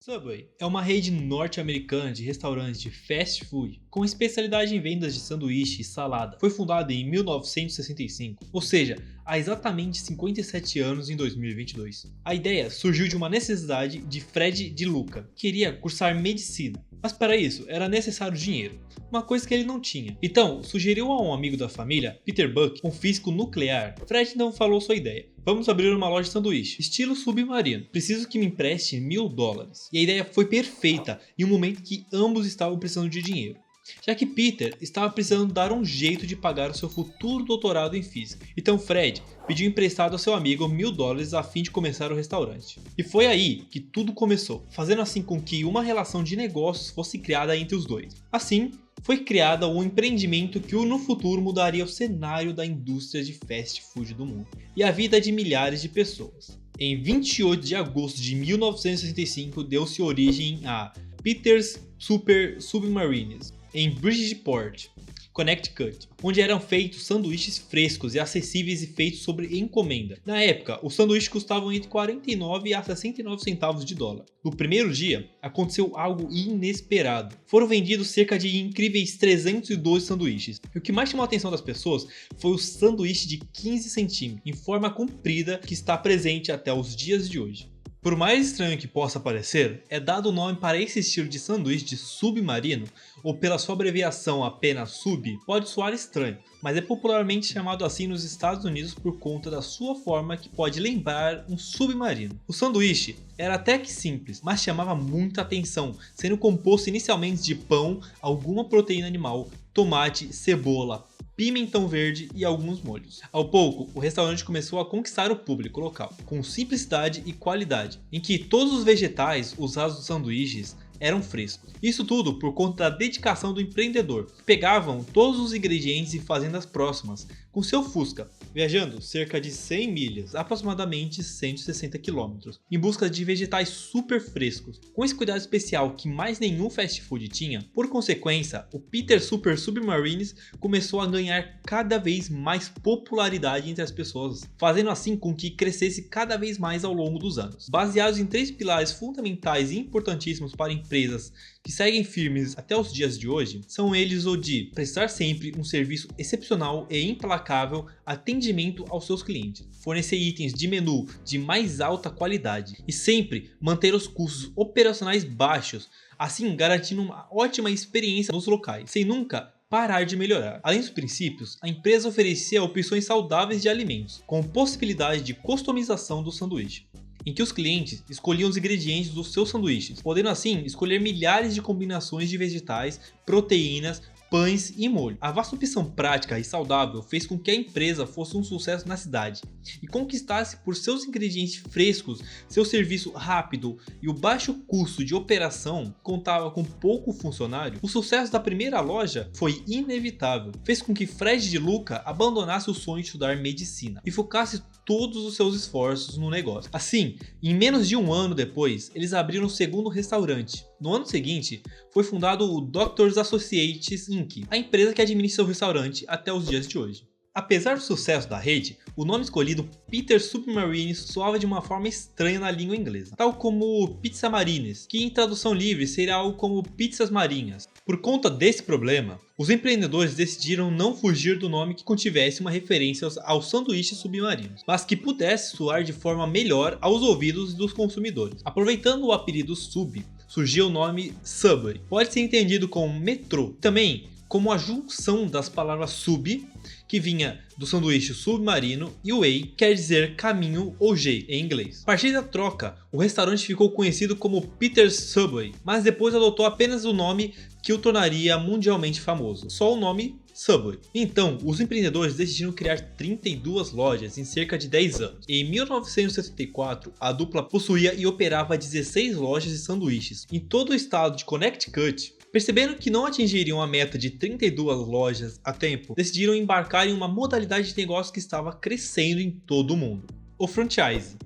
Subway é uma rede norte-americana de restaurantes de fast food com especialidade em vendas de sanduíche e salada. Foi fundada em 1965, ou seja, há exatamente 57 anos em 2022. A ideia surgiu de uma necessidade de Fred DeLuca, que queria cursar medicina, mas para isso era necessário dinheiro, uma coisa que ele não tinha. Então, sugeriu a um amigo da família, Peter Buck, um físico nuclear. Fred então falou sua ideia. Vamos abrir uma loja de sanduíche, estilo submarino. Preciso que me empreste $1000. E a ideia foi perfeita em um momento que ambos estavam precisando de dinheiro, já que Peter estava precisando dar um jeito de pagar o seu futuro doutorado em física. Então Fred pediu emprestado ao seu amigo $1000 a fim de começar o restaurante. E foi aí que tudo começou, fazendo assim com que uma relação de negócios fosse criada entre os dois. Assim, foi criada um empreendimento que no futuro mudaria o cenário da indústria de fast food do mundo e a vida de milhares de pessoas. Em 28 de agosto de 1965 deu-se origem a Peter's Super Submarines, em Bridgeport, Connecticut, onde eram feitos sanduíches frescos e acessíveis e feitos sobre encomenda. Na época, os sanduíches custavam entre 49 a 69 centavos de dólar. No primeiro dia, aconteceu algo inesperado. Foram vendidos cerca de incríveis 312 sanduíches. E o que mais chamou a atenção das pessoas foi o sanduíche de 15 centímetros, em forma comprida, que está presente até os dias de hoje. Por mais estranho que possa parecer, é dado o nome para esse estilo de sanduíche de submarino, ou pela sua abreviação apenas sub, pode soar estranho, mas é popularmente chamado assim nos Estados Unidos por conta da sua forma que pode lembrar um submarino. O sanduíche era até que simples, mas chamava muita atenção, sendo composto inicialmente de pão, alguma proteína animal, tomate, cebola, pimentão verde e alguns molhos. Ao pouco, o restaurante começou a conquistar o público local, com simplicidade e qualidade, em que todos os vegetais usados nos sanduíches eram frescos. Isso tudo por conta da dedicação do empreendedor, que pegavam todos os ingredientes em fazendas próximas, com seu Fusca, viajando cerca de 100 milhas, aproximadamente 160 km, em busca de vegetais super frescos. Com esse cuidado especial que mais nenhum fast food tinha, por consequência, o Peter Super Submarines começou a ganhar cada vez mais popularidade entre as pessoas, fazendo assim com que crescesse cada vez mais ao longo dos anos. Baseados em três pilares fundamentais e importantíssimos para empresas que seguem firmes até os dias de hoje, são eles o de prestar sempre um serviço excepcional e implacável atendimento aos seus clientes, fornecer itens de menu de mais alta qualidade e sempre manter os custos operacionais baixos, assim garantindo uma ótima experiência nos locais, sem nunca parar de melhorar. Além dos princípios, a empresa oferecia opções saudáveis de alimentos, com possibilidade de customização do sanduíche, em que os clientes escolhiam os ingredientes dos seus sanduíches, podendo assim escolher milhares de combinações de vegetais, proteínas, pães e molho. A vasta opção prática e saudável fez com que a empresa fosse um sucesso na cidade e conquistasse por seus ingredientes frescos, seu serviço rápido e o baixo custo de operação, contava com pouco funcionário. O sucesso da primeira loja foi inevitável, fez com que Fred DeLuca abandonasse o sonho de estudar medicina e focasse todos os seus esforços no negócio. Assim, em menos de um ano depois, eles abriram o segundo restaurante. No ano seguinte, foi fundado o Doctors Associates Inc., a empresa que administra o restaurante até os dias de hoje. Apesar do sucesso da rede, o nome escolhido Peter Submarines soava de uma forma estranha na língua inglesa, tal como Pizza Marines, que em tradução livre seria algo como pizzas marinhas. Por conta desse problema, os empreendedores decidiram não fugir do nome que contivesse uma referência aos sanduíches submarinos, mas que pudesse soar de forma melhor aos ouvidos dos consumidores. Aproveitando o apelido Sub, surgiu o nome Subway. Pode ser entendido como metrô, também como a junção das palavras sub, que vinha do sanduíche submarino, e way, que quer dizer caminho ou jeito em inglês. A partir da troca, o restaurante ficou conhecido como Peter's Subway, mas depois adotou apenas o nome que o tornaria mundialmente famoso, só o nome Subway. Então, os empreendedores decidiram criar 32 lojas em cerca de 10 anos. Em 1974, a dupla possuía e operava 16 lojas de sanduíches em todo o estado de Connecticut. Percebendo que não atingiriam a meta de 32 lojas a tempo, decidiram embarcar em uma modalidade de negócio que estava crescendo em todo o mundo: o franchise.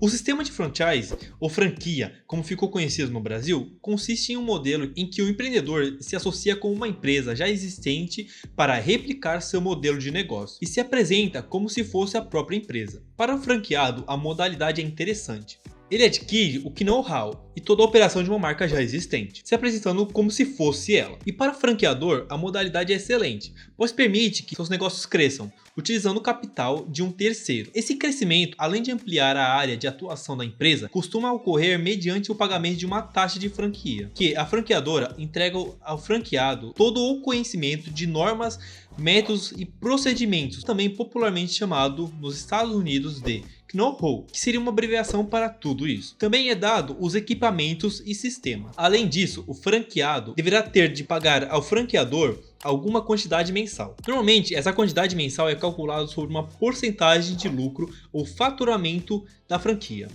O sistema de franchise, ou franquia, como ficou conhecido no Brasil, consiste em um modelo em que o empreendedor se associa com uma empresa já existente para replicar seu modelo de negócio e se apresenta como se fosse a própria empresa. Para o franqueado, a modalidade é interessante, Ele adquire o know-how e toda a operação de uma marca já existente, se apresentando como se fosse ela. E para o franqueador, a modalidade é excelente, pois permite que seus negócios cresçam, utilizando o capital de um terceiro. Esse crescimento, além de ampliar a área de atuação da empresa, costuma ocorrer mediante o pagamento de uma taxa de franquia, que a franqueadora entrega ao franqueado todo o conhecimento de normas, métodos e procedimentos, também popularmente chamado nos Estados Unidos de know-how, que seria uma abreviação para tudo isso. Também é dado os equipamentos e sistemas. Além disso, o franqueado deverá ter de pagar ao franqueador alguma quantidade mensal. Normalmente, essa quantidade mensal é calculada sobre uma porcentagem de lucro ou faturamento da franquia,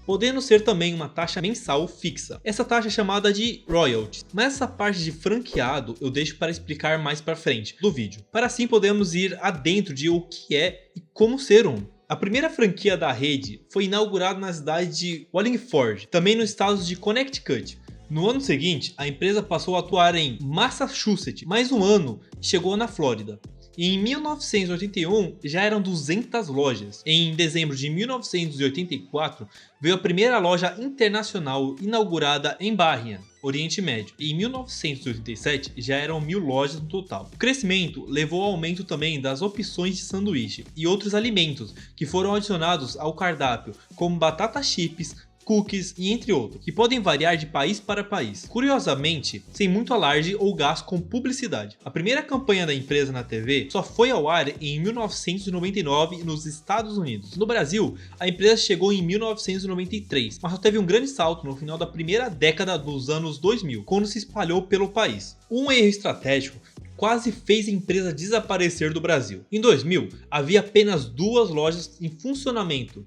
podendo ser também uma taxa mensal fixa. Essa taxa é chamada de royalties. Mas essa parte de franqueado eu deixo para explicar mais para frente do vídeo, para assim podermos ir adentro de o que é e como ser um. A primeira franquia da rede foi inaugurada na cidade de Wallingford, também no estado de Connecticut. No ano seguinte, a empresa passou a atuar em Massachusetts, mais um ano chegou na Flórida. E em 1981 já eram 200 lojas. Em dezembro de 1984 veio a primeira loja internacional inaugurada em Bahrein, Oriente Médio. E em 1987 já eram 1000 lojas no total. O crescimento levou ao aumento também das opções de sanduíche e outros alimentos que foram adicionados ao cardápio, como batata chips, cookies e entre outros, que podem variar de país para país. Curiosamente, sem muito alarde ou gasto com publicidade. A primeira campanha da empresa na TV só foi ao ar em 1999 nos Estados Unidos. No Brasil, a empresa chegou em 1993, mas só teve um grande salto no final da primeira década dos anos 2000, quando se espalhou pelo país. Um erro estratégico quase fez a empresa desaparecer do Brasil. Em 2000, havia apenas 2 lojas em funcionamento.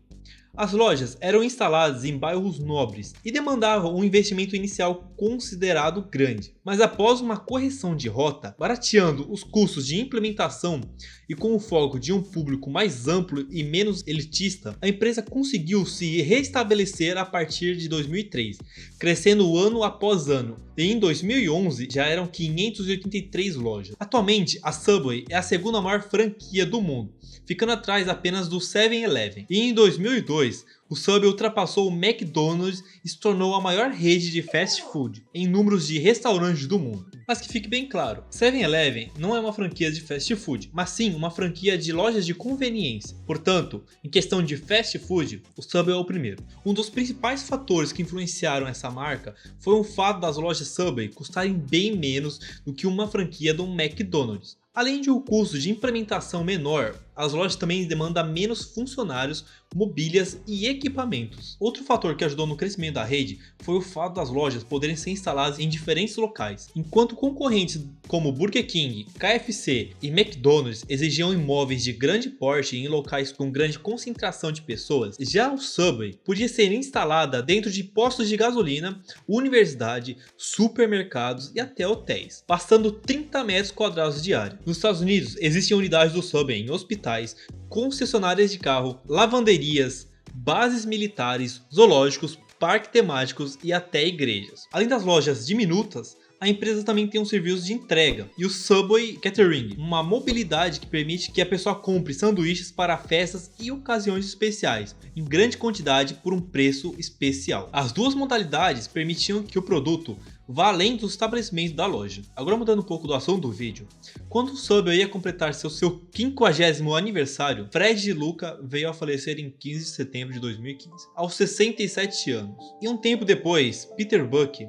As lojas eram instaladas em bairros nobres e demandavam um investimento inicial considerado grande, mas após uma correção de rota, barateando os custos de implementação e com o foco de um público mais amplo e menos elitista, a empresa conseguiu se restabelecer a partir de 2003, crescendo ano após ano, e em 2011 já eram 583 lojas. Atualmente, a Subway é a segunda maior franquia do mundo, ficando atrás apenas do 7-Eleven. E em 2002, o Subway ultrapassou o McDonald's e se tornou a maior rede de fast food em números de restaurantes do mundo. Mas que fique bem claro, 7-Eleven não é uma franquia de fast food, mas sim uma franquia de lojas de conveniência. Portanto, em questão de fast food, o Subway é o primeiro. Um dos principais fatores que influenciaram essa marca foi o fato das lojas Subway custarem bem menos do que uma franquia do McDonald's. Além de um custo de implementação menor, as lojas também demandam menos funcionários, mobílias e equipamentos. Outro fator que ajudou no crescimento da rede foi o fato das lojas poderem ser instaladas em diferentes locais. Enquanto concorrentes como Burger King, KFC e McDonald's exigiam imóveis de grande porte em locais com grande concentração de pessoas, já o Subway podia ser instalada dentro de postos de gasolina, universidade, supermercados e até hotéis, passando 30 metros quadrados de área. Nos Estados Unidos existem unidades do Subway em hospitais, concessionárias de carro, lavanderias, bases militares, zoológicos, parques temáticos e até igrejas. Além das lojas diminutas, a empresa também tem um serviço de entrega e o Subway Catering, uma mobilidade que permite que a pessoa compre sanduíches para festas e ocasiões especiais, em grande quantidade por um preço especial. As duas modalidades permitiam que o produto vá além do estabelecimento da loja. Agora mudando um pouco do assunto do vídeo, quando o Subway ia completar seu 50º aniversário, Fred Luca veio a falecer em 15 de setembro de 2015, aos 67 anos. E um tempo depois, Peter Buck,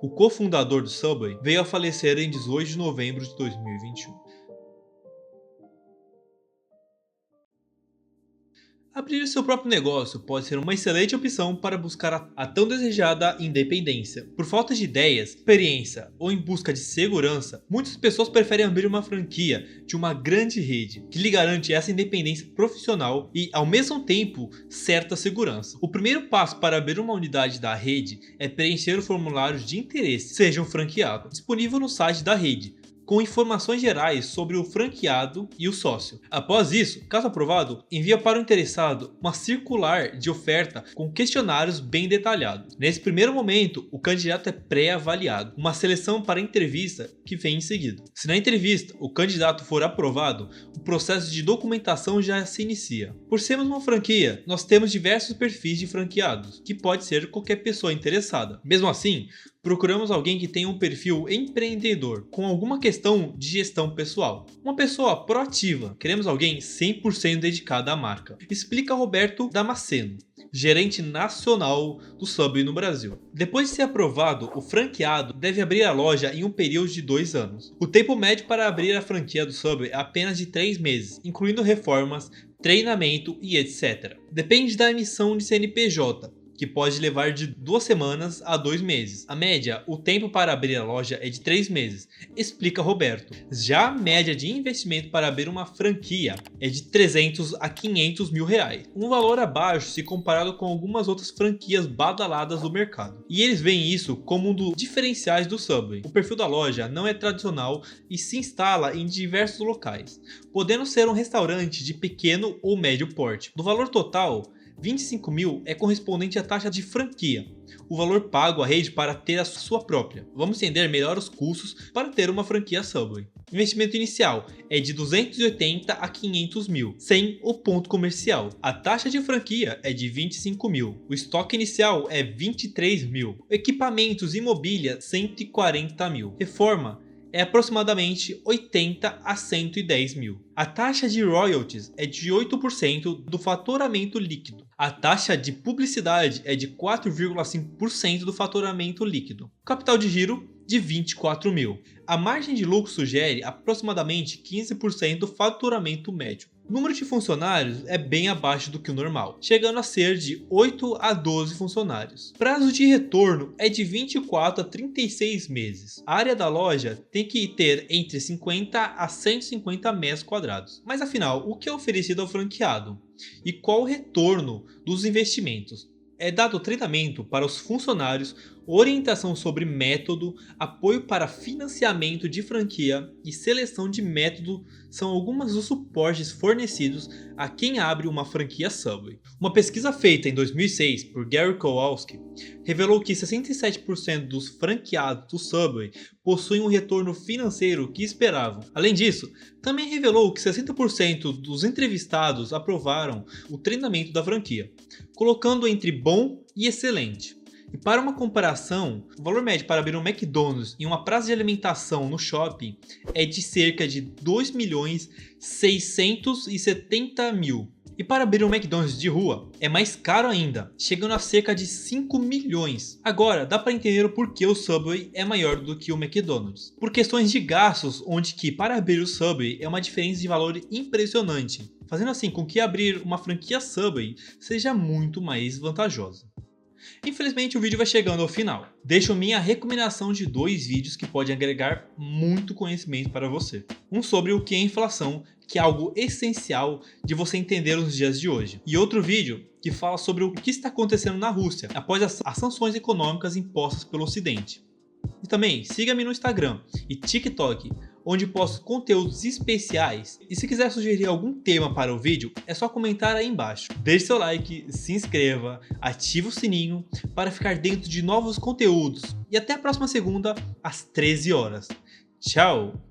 o cofundador do Subway, veio a falecer em 18 de novembro de 2021. Abrir seu próprio negócio pode ser uma excelente opção para buscar a tão desejada independência. Por falta de ideias, experiência ou em busca de segurança, muitas pessoas preferem abrir uma franquia de uma grande rede, que lhe garante essa independência profissional e, ao mesmo tempo, certa segurança. O primeiro passo para abrir uma unidade da rede é preencher o formulário de interesse, seja um franqueado, disponível no site da rede, com informações gerais sobre o franqueado e o sócio. Após isso, caso aprovado, envia para o interessado uma circular de oferta com questionários bem detalhados. Nesse primeiro momento, o candidato é pré-avaliado, uma seleção para a entrevista que vem em seguida. Se na entrevista o candidato for aprovado, o processo de documentação já se inicia. Por sermos uma franquia, nós temos diversos perfis de franqueados, que pode ser qualquer pessoa interessada. Mesmo assim, procuramos alguém que tenha um perfil empreendedor, com alguma questão de gestão pessoal. Uma pessoa proativa, queremos alguém 100% dedicado à marca. Explica Roberto Damasceno, gerente nacional do Subway no Brasil. Depois de ser aprovado, o franqueado deve abrir a loja em um período de 2 anos. O tempo médio para abrir a franquia do Subway é apenas de 3 meses, incluindo reformas, treinamento e etc. Depende da emissão de CNPJ, que pode levar de 2 semanas a 2 meses. A média, o tempo para abrir a loja é de 3 meses, explica Roberto. Já a média de investimento para abrir uma franquia é de 300 a 500 mil reais. Um valor abaixo se comparado com algumas outras franquias badaladas do mercado. E eles veem isso como um dos diferenciais do Subway. O perfil da loja não é tradicional e se instala em diversos locais, podendo ser um restaurante de pequeno ou médio porte. Do valor total, 25 mil é correspondente à taxa de franquia, o valor pago à rede para ter a sua própria. Vamos entender melhor os custos para ter uma franquia Subway. O investimento inicial é de 280 a 500 mil, sem o ponto comercial. A taxa de franquia é de 25 mil. O estoque inicial é 23 mil. Equipamentos e mobília 140 mil. Reforma é aproximadamente 80 a 110 mil. A taxa de royalties é de 8% do faturamento líquido. A taxa de publicidade é de 4,5% do faturamento líquido. Capital de giro de 24 mil. A margem de lucro sugere aproximadamente 15% do faturamento médio. O número de funcionários é bem abaixo do que o normal, chegando a ser de 8 a 12 funcionários. Prazo de retorno é de 24 a 36 meses. A área da loja tem que ter entre 50 a 150 metros quadrados. Mas afinal, o que é oferecido ao franqueado? E qual o retorno dos investimentos? É dado treinamento para os funcionários, orientação sobre método, apoio para financiamento de franquia e seleção de método são alguns dos suportes fornecidos a quem abre uma franquia Subway. Uma pesquisa feita em 2006 por Gary Kowalski revelou que 67% dos franqueados do Subway possuem um retorno financeiro que esperavam. Além disso, também revelou que 60% dos entrevistados aprovaram o treinamento da franquia, colocando entre bom e excelente. E para uma comparação, o valor médio para abrir um McDonald's em uma praça de alimentação no shopping é de cerca de 2.670.000. E para abrir um McDonald's de rua é mais caro ainda, chegando a cerca de 5 milhões. Agora dá para entender o porquê o Subway é maior do que o McDonald's. Por questões de gastos, onde que para abrir o Subway é uma diferença de valor impressionante, fazendo assim com que abrir uma franquia Subway seja muito mais vantajosa. Infelizmente o vídeo vai chegando ao final. Deixo minha recomendação de 2 vídeos que podem agregar muito conhecimento para você. Um sobre o que é inflação, que é algo essencial de você entender nos dias de hoje. E outro vídeo que fala sobre o que está acontecendo na Rússia após as sanções econômicas impostas pelo Ocidente. E também siga-me no Instagram e TikTok, onde posto conteúdos especiais. E se quiser sugerir algum tema para o vídeo, é só comentar aí embaixo. Deixe seu like, se inscreva, ative o sininho para ficar dentro de novos conteúdos. E até a próxima segunda, às 13 horas. Tchau!